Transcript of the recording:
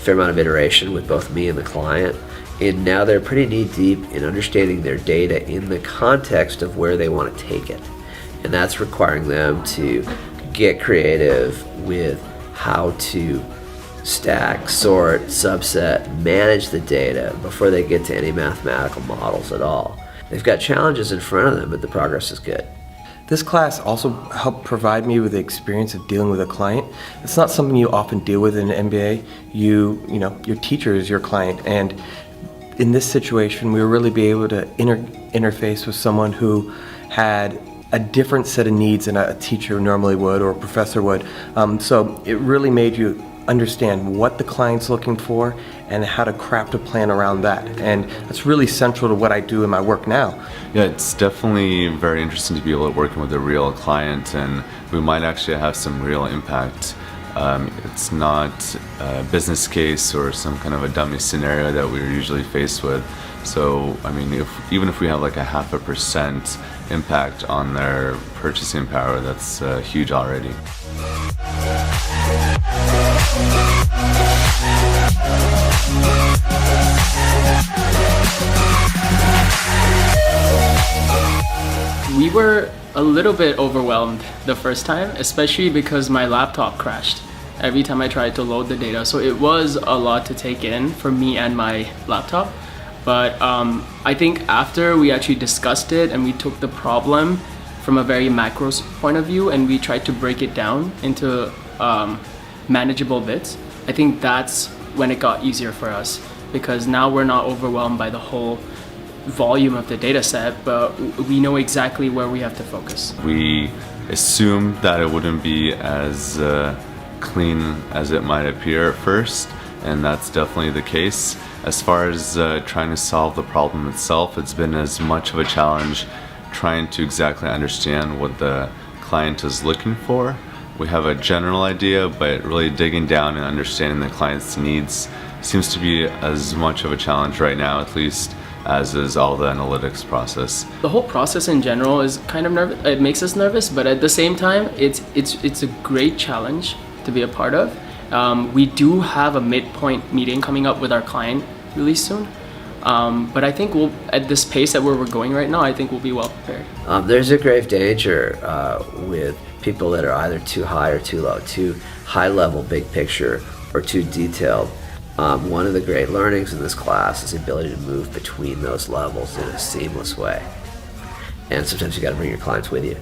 fair amount of iteration with both me and the client, and now they're pretty knee-deep in understanding their data in the context of where they want to take it. And that's requiring them to get creative with how to stack, sort, subset, manage the data before they get to any mathematical models at all. They've got challenges in front of them, but the progress is good. This class also helped provide me with the experience of dealing with a client. It's not something you often deal with in an MBA. You know, your teacher is your client, and in this situation, we will really be able to interface with someone who had a different set of needs than a teacher normally would or a professor would. So it really made you understand what the client's looking for and how to craft a plan around that. And that's really central to what I do in my work now. Yeah, it's definitely very interesting to be able to work with a real client, and we might actually have some real impact. It's not a business case or some kind of a dummy scenario that we're usually faced with. So, I mean, even if we have like a 0.5% impact on their purchasing power, that's huge already. We were a little bit overwhelmed the first time, especially because my laptop crashed every time I tried to load the data. So it was a lot to take in for me and my laptop. But I think after we actually discussed it and we took the problem from a very macro point of view and we tried to break it down into manageable bits, I think that's when it got easier for us, because now we're not overwhelmed by the whole volume of the data set, but we know exactly where we have to focus. We assumed that it wouldn't be as clean as it might appear at first, and that's definitely the case. As far as trying to solve the problem itself, it's been as much of a challenge trying to exactly understand what the client is looking for. We have a general idea, but really digging down and understanding the client's needs seems to be as much of a challenge right now, at least, as is all the analytics process. The whole process in general is kind of nervous. It makes us nervous, but at the same time, it's a great challenge to be a part of. We do have a midpoint meeting coming up with our client really soon. But I think at this pace that we're going right now, I think we'll be well prepared. There's a grave danger with people that are either too high or too low, too high level, big picture, or too detailed. One of the great learnings in this class is the ability to move between those levels in a seamless way. And sometimes you got to bring your clients with you.